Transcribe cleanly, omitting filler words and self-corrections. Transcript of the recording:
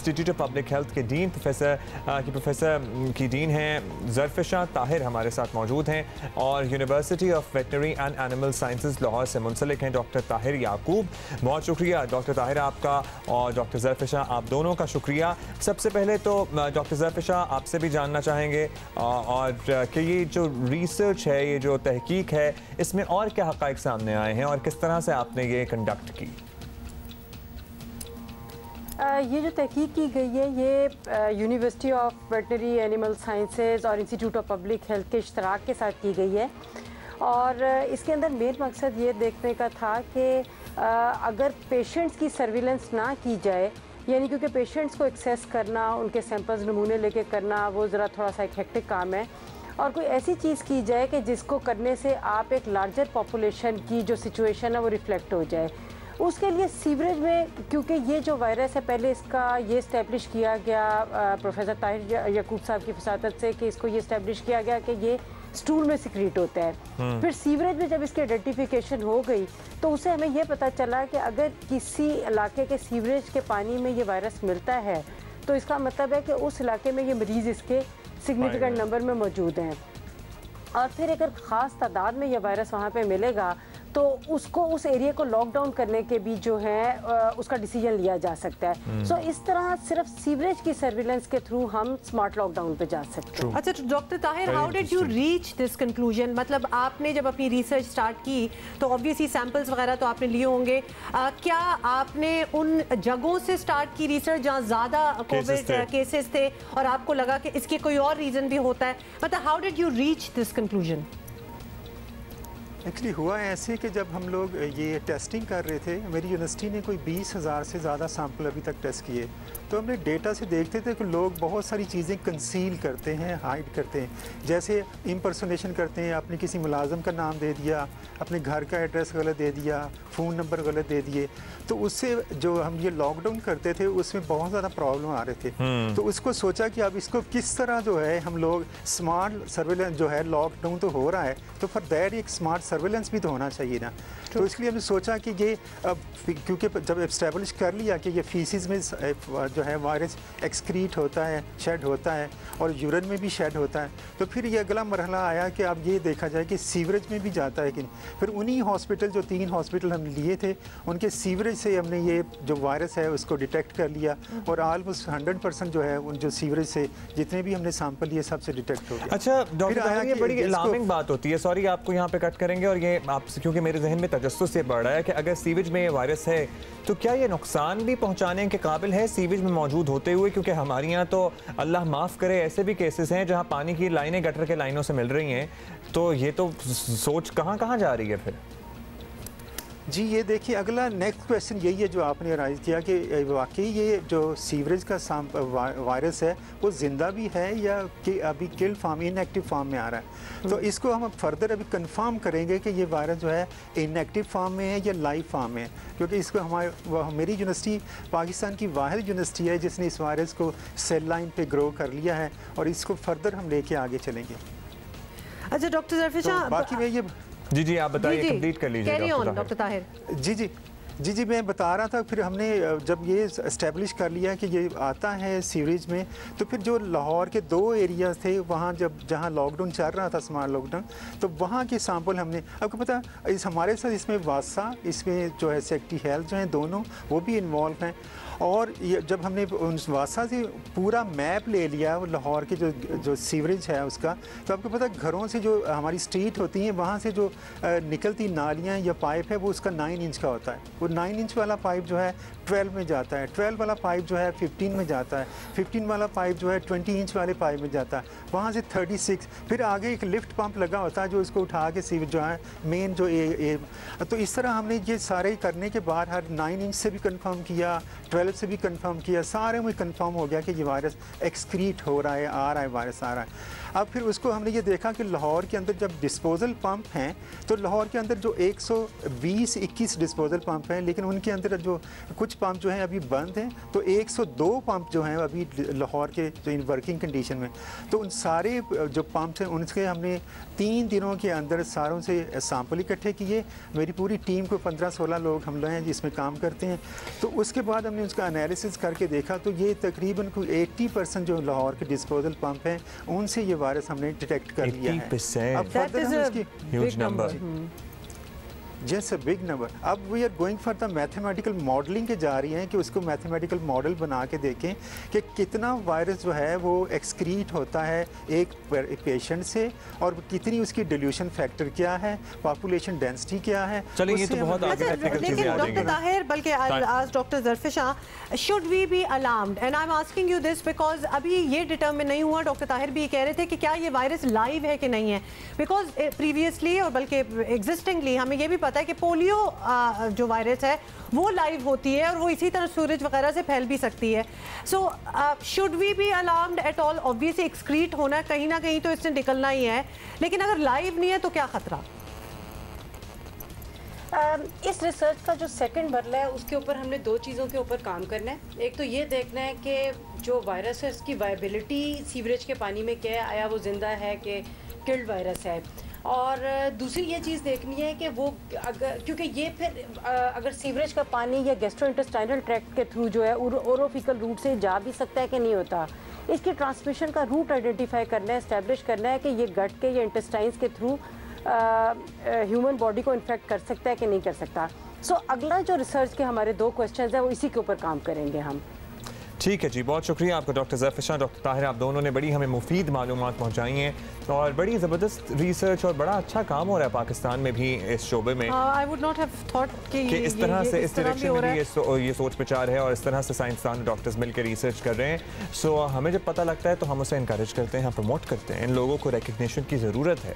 Institute of public health के dean professor की dean हैं ज़रफ़िशा ताहिर हमारे साथ मौजूद हैं और university of veterinary and animal sciences Lahore से मुंसलिक हैं डॉक्टर ताहिर याकूब। बहुत शुक्रिया डॉक्टर ताहिर आपका और डॉक्टर ज़रफ़िशा आप दोनों का शुक्रिया। सबसे पहले तो डॉक्टर ज़रफ़िशा आपसे भी जानना चाहेंगे और कि ये जो रिसर्च है, ये जो तहकीक है, इसमें और क्या हक़ाइक़ सामने आए हैं और किस तरह से आपने ये कंडक्ट की? ये जो तहकीक की गई है ये university of veterinary animal sciences और इंस्टीट्यूट ऑफ पब्लिक हेल्थ के इश्तराक के साथ की गई है और इसके अंदर मेन मकसद ये देखने का था कि अगर पेशेंट्स की सर्विलेंस ना की जाए, यानी क्योंकि पेशेंट्स को एक्सेस करना, उनके सैंपल्स नमूने लेके करना वो ज़रा थोड़ा सा एक हेक्टिक काम है, और कोई ऐसी चीज़ की जाए कि जिसको करने से आप एक लार्जर पॉपुलेशन की जो सिचुएशन है वो रिफ्लेक्ट हो जाए। उसके लिए सीवरेज में, क्योंकि ये जो वायरस है पहले इसका ये इस्टेब्लिश किया गया प्रोफेसर ताहिर याकूब साहब की फसादत से कि इसको ये इस्टेब्लिश किया गया कि ये स्टूल में सिक्रीट होता है। फिर सीवरेज में जब इसकी आइडेंटिफिकेशन हो गई तो उससे हमें ये पता चला कि अगर किसी इलाके के सीवरेज के पानी में ये वायरस मिलता है तो इसका मतलब है कि उस इलाके में ये मरीज़ इसके सिग्निफिकेंट नंबर में मौजूद हैं, और फिर अगर ख़ास तादाद में ये वायरस वहाँ पे मिलेगा तो उसको उस एरिया को लॉकडाउन करने के भी जो है उसका डिसीजन लिया जा सकता है। सो इस तरह सिर्फ सीवरेज की सर्विलेंस के थ्रू हम स्मार्ट लॉकडाउन पे जा सकते हैं। अच्छा doctor Tahir, how did you reach this conclusion? मतलब आपने जब अपनी रिसर्च स्टार्ट की तो ऑब्वियसली सैंपल्स वगैरह तो आपने लिए होंगे, क्या आपने उन जगहों से स्टार्ट की रिसर्च जहाँ ज़्यादा कोविड केसेस थे और आपको लगा कि इसके कोई और रीज़न भी होता है? मतलब how did you reach this conclusion? Actually हुआ ऐसे कि जब हम लोग ये टेस्टिंग कर रहे थे, मेरी यूनिवर्सिटी ने कोई 20,000 से ज़्यादा सैंपल अभी तक टेस्ट किए, तो हमने डेटा से देखते थे कि लोग बहुत सारी चीज़ें कंसील करते हैं, हाइड करते हैं, जैसे इम्पर्सोनेशन करते हैं, आपने किसी मुलाजम का नाम दे दिया, अपने घर का एड्रेस गलत दे दिया, फ़ोन नंबर गलत दे दिए, तो उससे जो हम ये लॉकडाउन करते थे उसमें बहुत ज़्यादा प्रॉब्लम आ रहे थे। तो उसको सोचा कि अब इसको किस तरह जो है हम लोग स्मार्ट सर्विलेंस जो है, लॉकडाउन तो हो रहा है तो फॉर दैट एक स्मार्ट सर्विलेंस भी तो होना चाहिए ना। तो इसलिए हमने सोचा कि ये अब क्योंकि जब एस्टेब्लिश कर लिया कि ये फीसिस में जो है वायरस एक्सक्रीट होता है, शेड होता है और यूरिन में भी शेड होता है, तो फिर ये अगला मरहला आया कि अब ये देखा जाए कि सीवरेज में भी जाता है कि नहीं। फिर उन्हीं हॉस्पिटल, जो 3 हॉस्पिटल हमने लिए थे, उनके सीवरेज से हमने ये जो वायरस है उसको डिटेक्ट कर लिया और ऑलमोस्ट 100% जो है उन जो सीवरेज से जितने भी हमने सैंपल लिए सबसे डिटेक्ट हो गया। अच्छा डॉक्टर, ये बड़ी अलार्मिंग बात होती है, सॉरी आपको यहाँ पे कट करेंगे, और ये आपसे क्योंकि मेरे जहन में तजस्सुस ये बढ़ रहा है कि अगर सीवेज में ये वायरस है तो क्या ये नुकसान भी पहुंचाने के काबिल है सीवेज में मौजूद होते हुए? क्योंकि हमारे यहाँ तो अल्लाह माफ़ करे ऐसे भी केसेस हैं जहाँ पानी की लाइनें गटर के लाइनों से मिल रही हैं, तो ये तो सोच कहाँ जा रही है फिर? जी ये देखिए, अगला नेक्स्ट क्वेश्चन यही है जो आपने राइज किया कि वाकई ये जो सीवरेज का वायरस है वो ज़िंदा भी है या कि अभी किल फॉर्म, इनएक्टिव फॉर्म में आ रहा है। तो इसको हम फर्दर अभी कंफर्म करेंगे कि ये वायरस जो है इनएक्टिव फॉर्म में है या लाइव फॉर्म में है, क्योंकि इसको मेरी यूनिवर्सिटी पाकिस्तान की वाहिद यूनिवर्सिटी है जिसने इस वायरस को सेल लाइन पे ग्रो कर लिया है और इसको फर्दर हम लेके आगे चलेंगे। अच्छा डॉक्टर ज़रफ़िशा, बाकी मैं ये जी आप बताइए, कंप्लीट कर लीजिए डॉक्टर ताहिर। जी मैं बता रहा था, फिर हमने जब ये इस्टेब्लिश कर लिया कि ये आता है सीवरेज में, तो फिर जो लाहौर के 2 एरियाज़ थे वहाँ जहाँ लॉकडाउन चल रहा था, स्मार्ट लॉकडाउन, तो वहाँ के सैंपल हमने, आपको पता हमारे साथ इसमें वासा, इसमें जो है सेक्रेटरी हेल्थ जो हैं दोनों वो भी इन्वॉल्व हैं, और ये जब हमने उस वासा से पूरा मैप ले लिया लाहौर के जो सीवरेज है उसका, तो आपको पता घरों से जो हमारी स्ट्रीट होती हैं वहाँ से जो निकलती नालियाँ या पाइप है वो उसका 9 इंच का होता है। वो 9 इंच वाला पाइप जो है 12 में जाता है, 12 वाला पाइप जो है 15 में जाता है, 15 वाला पाइप जो है 20 इंच वाले पाइप में जाता है, वहाँ से 36, फिर आगे एक लिफ्ट पंप लगा होता है जो इसको उठा के सीवरेज जो है मेन जो तो इस तरह हमने ये सारे करने के बाद हर 9 इंच से भी कंफर्म किया, 12 से भी कंफर्म किया, सारे में कंफर्म हो गया कि ये वायरस एक्सक्रीट हो रहा है, आ रहा है, वायरस आ रहा है। अब फिर उसको हमने ये देखा कि लाहौर के अंदर जब डिस्पोजल पंप हैं तो लाहौर के अंदर जो 120-21 डिस्पोजल पंप हैं, लेकिन उनके अंदर जो कुछ पंप जो हैं अभी बंद हैं, तो 102 पंप जो हैं अभी लाहौर के जो इन वर्किंग कंडीशन में। तो उन सारे जो पंप्स हैं उनके हमने 3 दिनों के अंदर सारों से सैंपल इकट्ठे किए। मेरी पूरी टीम को 15-16 लोग हम लोग हैं जिसमें काम करते हैं। तो उसके बाद हमने उसका एनालिसिस करके देखा तो ये तकरीबन कोई 80% जो लाहौर के डिस्पोजल पंप हैं उनसे ये वायरस हमने डिटेक्ट कर लिया है। अब फर्दर हम इसकी ह्यूज नंबर, जैसे बिग नंबर, अब we are going for the mathematical modelling के जा रही हैं कि उसको मैथमेटिकल मॉडल बना के देखें कि कितना वायरस जो है वो एक्सक्रीट होता है एक पेशेंट से और कितनी उसकी डिल्यूशन फैक्टर क्या है, पॉपुलेशन डेंसिटी क्या है। चलिए ये तो बहुत आगे टेक्निकल चीजें आ जाएंगी। डॉक्टर ताहिर, बल्कि आज doctor Zarfisha, should we be alarmed? And I am asking you this because अभी ये डिटरमिन नहीं हुआ, डॉक्टर ताहिर भी कह रहे थे कि क्या ये वायरस लाइव है कि नहीं है, बिकॉज प्रीवियसली और बल्कि एग्जिस्टिंगली हमें ये भी पता है कि पोलियो जो वायरस है वो लाइव होती है और वो इसी तरह सूरज वगैरह से फैल भी सकती है। So should we be alarmed at all? Obviously excrete होना कहीं ना कहीं तो इससे निकलना ही है, लेकिन अगर लाइव नहीं है तो क्या खतरा? इस रिसर्च का जो सेकंड मरला है उसके ऊपर हमने 2 चीज़ों के ऊपर काम करना है। एक तो ये देखना है कि जो वायरस है उसकी वायबिलिटी सीवरेज के पानी में क्या है, आया वो जिंदा है कि किल्ड वायरस है। और दूसरी ये चीज़ देखनी है कि वो अगर, क्योंकि ये फिर अगर सीवरेज का पानी या गैस्ट्रोइंटेस्टाइनल ट्रैक्ट के थ्रू जो है ओरोफिकल रूट से जा भी सकता है कि नहीं होता, इसकी ट्रांसमिशन का रूट आइडेंटिफाई करना है, इस्टेब्लिश करना है कि ये गट के या इंटेस्टाइन्स के थ्रू ह्यूमन बॉडी को इन्फेक्ट कर सकता है कि नहीं कर सकता। सो अगला जो रिसर्च के हमारे 2 क्वेश्चंस हैं वो इसी के ऊपर काम करेंगे हम। ठीक है जी, बहुत शुक्रिया आपको डॉक्टर ज़रफ़िशा, डॉक्टर ताहिर, आप दोनों ने बड़ी हमें मुफीद मालूमात पहुँचाई हैं और बड़ी ज़बरदस्त रिसर्च और बड़ा अच्छा काम हो रहा है पाकिस्तान में भी इस शोबे में। I would not have thought कि इस तरह से इस डायरेक्शन में भी ये सोच विचार है और इस तरह से साइंसदान डॉक्टर्स मिलकर रिसर्च कर रहे हैं। सो हमें जब पता लगता है तो हम उसे इनकरेज करते हैं, हम प्रमोट करते हैं, इन लोगों को रिकग्निशन की ज़रूरत है।